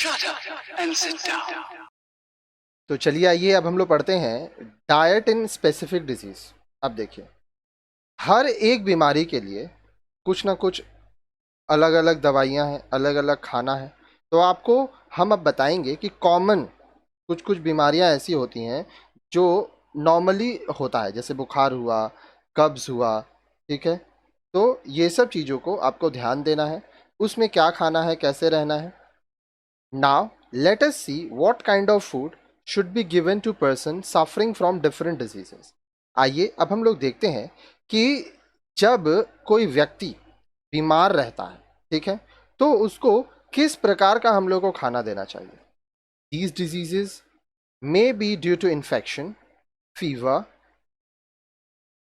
Shut up and sit down. तो चलिए आइए अब हम लोग पढ़ते हैं डाइट इन स्पेसिफिक डिजीज। अब देखिए, हर एक बीमारी के लिए कुछ ना कुछ अलग अलग दवाइयाँ हैं, अलग अलग खाना है। तो आपको हम अब बताएंगे कि कॉमन कुछ कुछ बीमारियाँ ऐसी होती हैं जो नॉर्मली होता है, जैसे बुखार हुआ, कब्ज हुआ, ठीक है। तो ये सब चीज़ों को आपको ध्यान देना है, उसमें क्या खाना है, कैसे रहना है। Now, let us see what kind of food should be given to person suffering from different diseases. आइए अब हम लोग देखते हैं कि जब कोई व्यक्ति बीमार रहता है, ठीक है, तो उसको किस प्रकार का हम लोग को खाना देना चाहिए। These diseases may be due to infection, fever,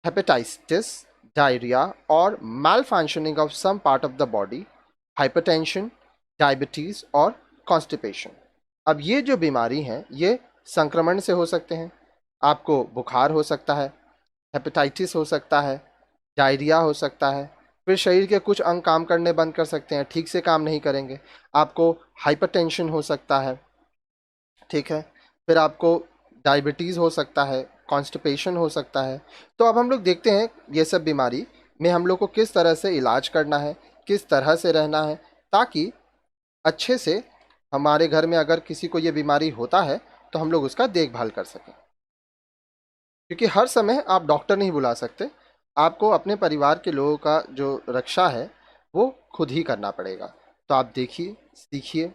hepatitis, diarrhea, or malfunctioning of some part of the body, hypertension, diabetes और कॉन्स्टिपेशन। अब ये जो बीमारी हैं ये संक्रमण से हो सकते हैं। आपको बुखार हो सकता है, हेपेटाइटिस हो सकता है, डायरिया हो सकता है, फिर शरीर के कुछ अंग काम करने बंद कर सकते हैं, ठीक से काम नहीं करेंगे। आपको हाइपरटेंशन हो सकता है, ठीक है, फिर आपको डायबिटीज़ हो सकता है, कॉन्स्टिपेशन हो सकता है। तो अब हम लोग देखते हैं ये सब बीमारी में हम लोग को किस तरह से इलाज करना है, किस तरह से रहना है, ताकि अच्छे से हमारे घर में अगर किसी को ये बीमारी होता है तो हम लोग उसका देखभाल कर सकें। क्योंकि हर समय आप डॉक्टर नहीं बुला सकते, आपको अपने परिवार के लोगों का जो रक्षा है वो खुद ही करना पड़ेगा। तो आप देखिए, सीखिए।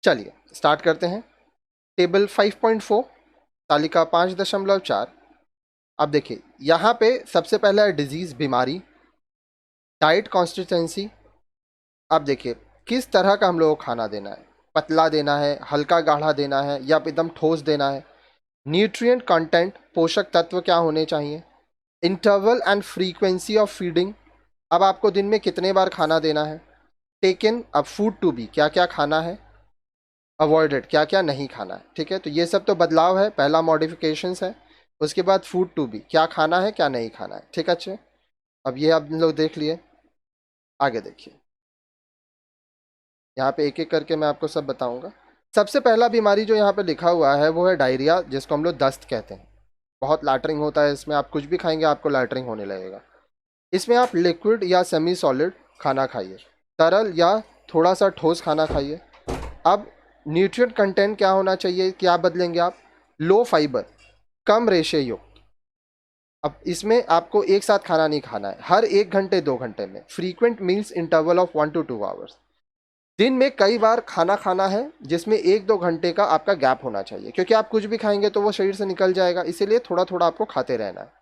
चलिए स्टार्ट करते हैं। टेबल 5.4, तालिका 5.4। अब देखिए यहाँ पे सबसे पहला है डिजीज, बीमारी, डाइट कॉन्स्टिटेंसी। अब देखिए किस तरह का हम लोगों को खाना देना है, पतला देना है, हल्का गाढ़ा देना है या एकदम ठोस देना है। न्यूट्रिएंट कंटेंट, पोषक तत्व क्या होने चाहिए। Interval and frequency of feeding, अब आपको दिन में कितने बार खाना देना है। टेकन, अब फूड टू बी, क्या क्या खाना है। अवॉइडेड, क्या क्या नहीं खाना है। ठीक है, तो ये सब तो बदलाव है, पहला मॉडिफिकेशंस है। उसके बाद फूड टू बी, क्या खाना है क्या नहीं खाना है। ठीक है, अच्छे। अब ये आप लोग देख लिए, आगे देखिए। यहाँ पे एक एक करके मैं आपको सब बताऊंगा। सबसे पहला बीमारी जो यहाँ पे लिखा हुआ है वो है डायरिया, जिसको हम लोग दस्त कहते हैं। बहुत लैटरिंग होता है इसमें, आप कुछ भी खाएंगे आपको लैटरिंग होने लगेगा। इसमें आप लिक्विड या सेमी सॉलिड खाना खाइए, तरल या थोड़ा सा ठोस खाना खाइए। अब न्यूट्रिएंट कंटेंट क्या होना चाहिए, क्या बदलेंगे आप। लो फाइबर, कम रेशे युक्त। अब इसमें आपको एक साथ खाना नहीं खाना है, हर 1 घंटे 2 घंटे में। Frequent meals interval of 1 to 2 hours, दिन में कई बार खाना खाना है जिसमें 1-2 घंटे का आपका गैप होना चाहिए, क्योंकि आप कुछ भी खाएंगे तो वो शरीर से निकल जाएगा, इसीलिए थोड़ा थोड़ा आपको खाते रहना है।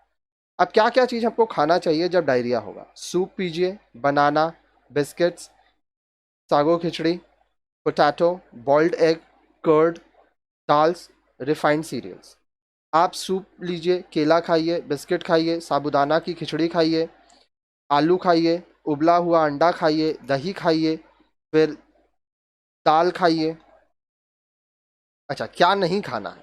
अब क्या क्या चीज़ आपको खाना चाहिए जब डायरिया होगा। सूप पीजिए, banana, biscuits, sago khichdi, potato, boiled egg, curd, dals, refined cereals. आप सूप लीजिए, केला खाइए, बिस्किट खाइए, साबूदाना की खिचड़ी खाइए, आलू खाइए, उबला हुआ अंडा खाइए, दही खाइए, फिर दाल खाइए। अच्छा, क्या नहीं खाना है।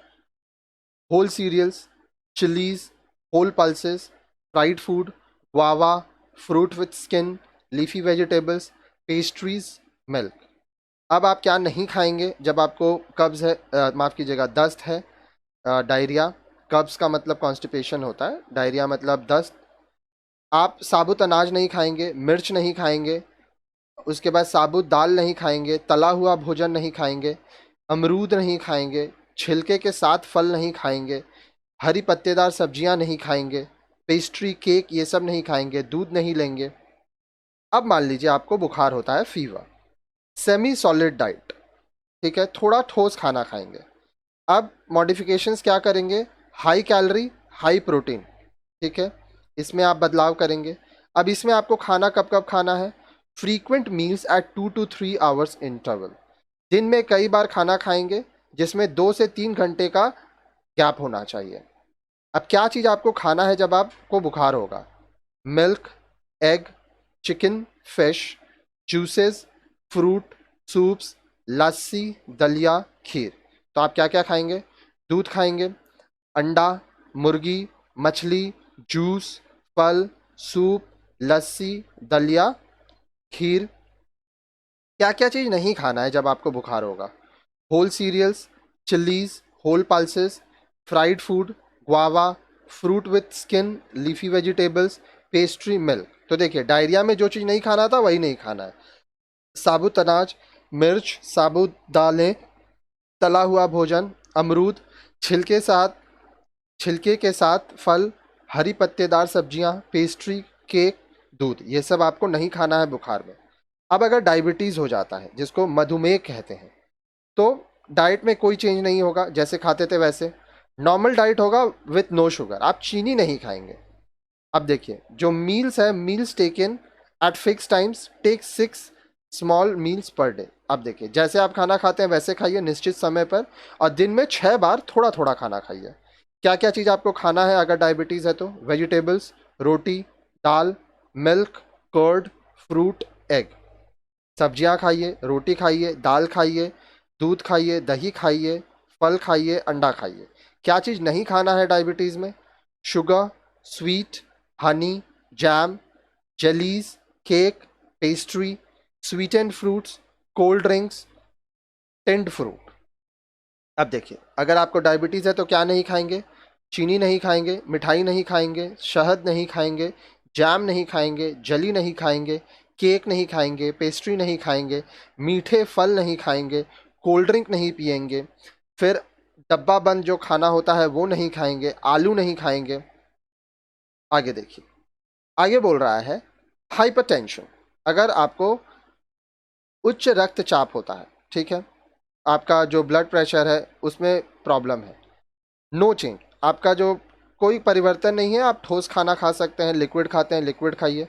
Whole cereals, chillies, whole pulses, fried food, guava, fruit with skin, leafy vegetables, pastries, milk. अब आप क्या नहीं खाएंगे जब आपको कब्ज है, माफ़ कीजिएगा, दस्त है, डायरिया। कब्ज का मतलब कॉन्स्टिपेशन होता है, डायरिया मतलब दस्त। आप साबुत अनाज नहीं खाएंगे, मिर्च नहीं खाएंगे, उसके बाद साबुत दाल नहीं खाएंगे, तला हुआ भोजन नहीं खाएंगे, अमरूद नहीं खाएंगे, छिलके के साथ फल नहीं खाएंगे, हरी पत्तेदार सब्जियां नहीं खाएंगे, पेस्ट्री, केक, ये सब नहीं खाएंगे, दूध नहीं लेंगे। अब मान लीजिए आपको बुखार होता है, फीवर। सेमी सॉलिड डाइट, ठीक है, थोड़ा ठोस खाना खाएंगे। अब मॉडिफिकेशंस क्या करेंगे, हाई कैलोरी, हाई प्रोटीन, ठीक है, इसमें आप बदलाव करेंगे। अब इसमें आपको खाना कब कब खाना है। Frequent meals at 2 to 3 hours interval, दिन में कई बार खाना खाएंगे जिसमें 2 से 3 घंटे का गैप होना चाहिए। अब क्या चीज़ आपको खाना है जब आपको बुखार होगा। Milk, egg, chicken, fish, juices, fruit, soups, lassi, daliya, kheer. तो आप क्या क्या खाएंगे। दूध खाएंगे, अंडा, मुर्गी, मछली, जूस, फल, सूप, लस्सी, दलिया, खीर, क्या क्या चीज़ नहीं खाना है जब आपको बुखार होगा? Whole cereals, chillies, whole pulses, fried food, guava, fruit with skin, leafy vegetables, pastry, milk. तो देखिए, डायरिया में जो चीज़ नहीं खाना था वही नहीं खाना है। साबुत अनाज, मिर्च, साबुत दालें, तला हुआ भोजन, अमरूद, छिलके साथ छिलके के साथ फल, हरी पत्तेदार सब्जियां, पेस्ट्री, केक, दूध, ये सब आपको नहीं खाना है बुखार में। अब अगर डायबिटीज़ हो जाता है, जिसको मधुमेह कहते हैं, तो डाइट में कोई चेंज नहीं होगा, जैसे खाते थे वैसे। नॉर्मल डाइट होगा विथ नो शुगर, आप चीनी नहीं खाएंगे। अब देखिए, जो मील्स है, meals taken at fix times, take 6 small meals per day. अब देखिए, जैसे आप खाना खाते हैं वैसे खाइए निश्चित समय पर, और दिन में 6 बार थोड़ा थोड़ा खाना खाइए। क्या क्या चीज़ आपको खाना है अगर डायबिटीज़ है तो? वेजिटेबल्स, रोटी, दाल, मिल्क, कर्ड, फ्रूट, एग। सब्जियां खाइए, रोटी खाइए, दाल खाइए, दूध खाइए, दही खाइए, फल खाइए, अंडा खाइए। क्या चीज़ नहीं खाना है डायबिटीज़ में? Sugar, sweet, Honey, jam, jellies, cake, pastry, sweetened fruits, cold drinks, tinned fruit. अब देखिए, अगर आपको डायबिटीज़ है तो क्या नहीं खाएंगे? चीनी नहीं खाएंगे, मिठाई नहीं खाएंगे, शहद नहीं खाएंगे, जैम नहीं खाएंगे, जली नहीं खाएंगे, केक नहीं खाएंगे, पेस्ट्री नहीं खाएंगे, मीठे फल नहीं खाएंगे, कोल्ड ड्रिंक नहीं पिएंगे, फिर डब्बा बंद जो खाना होता है वो नहीं खाएंगे, आलू नहीं खाएंगे। आगे देखिए, आगे बोल रहा है हाइपरटेंशन। अगर आपको उच्च रक्तचाप होता है, ठीक है, आपका जो ब्लड प्रेशर है उसमें प्रॉब्लम है, नो चेंज, आपका जो कोई परिवर्तन नहीं है, आप ठोस खाना खा सकते हैं, लिक्विड खाते हैं लिक्विड खाइए।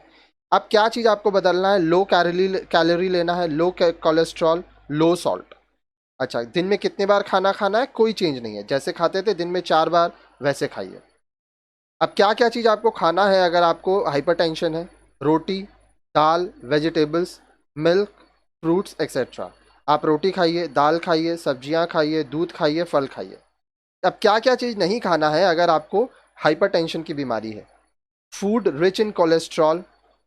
अब क्या चीज़ आपको बदलना है? लो कैलोरी लेना है, लो कोलेस्ट्रॉल, लो सॉल्ट। अच्छा, दिन में कितने बार खाना खाना है? कोई चेंज नहीं है, जैसे खाते थे दिन में 4 बार वैसे खाइए। अब क्या क्या चीज़ आपको खाना है अगर आपको हाइपरटेंशन है? रोटी, दाल, वेजिटेबल्स, मिल्क, फ्रूट्स एक्सेट्रा। आप रोटी खाइए, दाल खाइए, सब्जियां खाइए, दूध खाइए, फल खाइए। अब क्या क्या चीज़ नहीं खाना है अगर आपको हाइपरटेंशन की बीमारी है? Food rich in cholesterol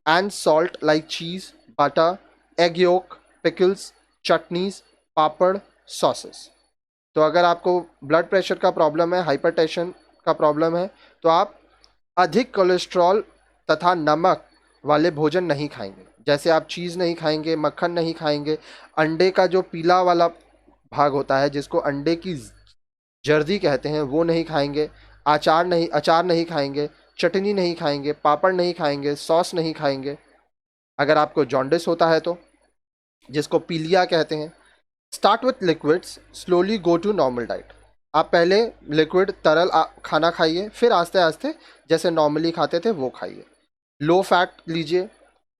and salt like cheese, butter, egg yolk, pickles, chutneys, papad, sauces. तो अगर आपको ब्लड प्रेशर का प्रॉब्लम है, हाइपरटेंशन का प्रॉब्लम है, तो आप अधिक कोलेस्ट्रॉल तथा नमक वाले भोजन नहीं खाएंगे। जैसे आप चीज़ नहीं खाएंगे, मक्खन नहीं खाएंगे, अंडे का जो पीला वाला भाग होता है जिसको अंडे की जर्दी कहते हैं वो नहीं खाएंगे, अचार नहीं खाएंगे, चटनी नहीं खाएंगे, पापड़ नहीं खाएंगे, सॉस नहीं खाएंगे। अगर आपको जॉन्डिस होता है तो, जिसको पीलिया कहते हैं, start with liquids, slowly go to normal diet. आप पहले लिक्विड तरल खाना खाइए, फिर आस्ते आस्ते जैसे नॉर्मली खाते थे वो खाइए। लो फैट लीजिए।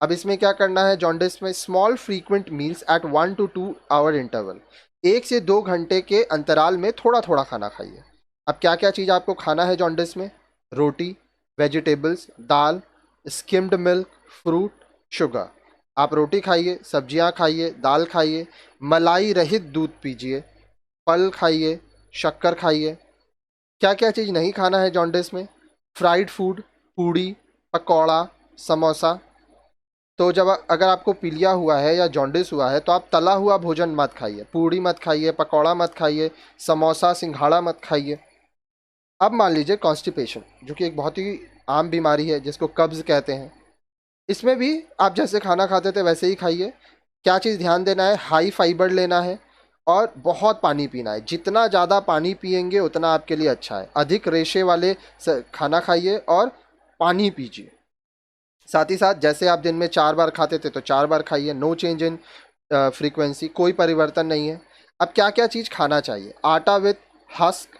अब इसमें क्या करना है जॉन्डिस में? Small frequent meals at 1 to 2 hour interval, 1 से 2 घंटे के अंतराल में थोड़ा थोड़ा खाना खाइए। अब क्या क्या चीज़ आपको खाना है जॉन्डिस में? रोटी, वेजिटेबल्स, दाल, स्किम्ड मिल्क, फ्रूट, शुगर। आप रोटी खाइए, सब्जियां खाइए, दाल खाइए, मलाई रहित दूध पीजिए, फल खाइए, शक्कर खाइए। क्या क्या चीज़ नहीं खाना है जॉन्डिस में? फ्राइड फूड, पूड़ी, पकौड़ा, समोसा। तो जब अगर आपको पीलिया हुआ है या जॉन्डिस हुआ है तो आप तला हुआ भोजन मत खाइए, पूड़ी मत खाइए, पकौड़ा मत खाइए, समोसा सिंघाड़ा मत खाइए। अब मान लीजिए कॉन्स्टिपेशन, जो कि एक बहुत ही आम बीमारी है जिसको कब्ज़ कहते हैं, इसमें भी आप जैसे खाना खाते थे वैसे ही खाइए। क्या चीज़ ध्यान देना है? हाई फाइबर लेना है और बहुत पानी पीना है। जितना ज़्यादा पानी पिएंगे उतना आपके लिए अच्छा है। अधिक रेशे वाले खाना खाइए और पानी पीजिए। साथ ही साथ जैसे आप दिन में 4 बार खाते थे तो 4 बार खाइए। नो चेंज इन फ्रीक्वेंसी, कोई परिवर्तन नहीं है। अब क्या क्या चीज़ खाना चाहिए? आटा with husk,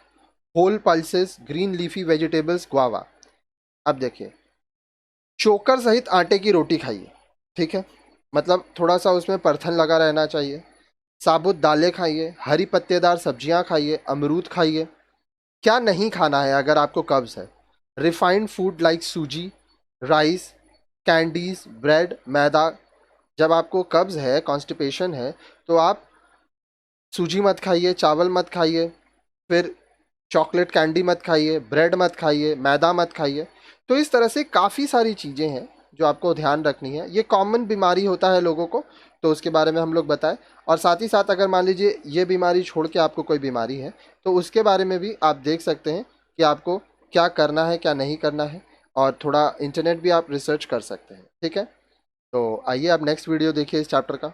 whole pulses, green leafy vegetables, guava. अब देखिए, चोकर सहित आटे की रोटी खाइए, ठीक है, मतलब थोड़ा सा उसमें परथन लगा रहना चाहिए। साबुत दालें खाइए, हरी पत्तेदार सब्जियां खाइए, अमरूद खाइए। क्या नहीं खाना है अगर आपको कब्ज़ है? रिफाइंड फूड लाइक सूजी, राइस, कैंडीज, ब्रेड, मैदा। जब आपको कब्ज़ है, कॉन्स्टिपेशन है, तो आप सूजी मत खाइए, चावल मत खाइए, फिर चॉकलेट कैंडी मत खाइए, ब्रेड मत खाइए, मैदा मत खाइए। तो इस तरह से काफ़ी सारी चीज़ें हैं जो आपको ध्यान रखनी है। ये कॉमन बीमारी होता है लोगों को, तो उसके बारे में हम लोग बताएं। और साथ ही साथ अगर मान लीजिए ये बीमारी छोड़ के आपको कोई बीमारी है तो उसके बारे में भी आप देख सकते हैं कि आपको क्या करना है क्या नहीं करना है, और थोड़ा इंटरनेट भी आप रिसर्च कर सकते हैं। ठीक है, तो आइए आप नेक्स्ट वीडियो देखिए इस चैप्टर का।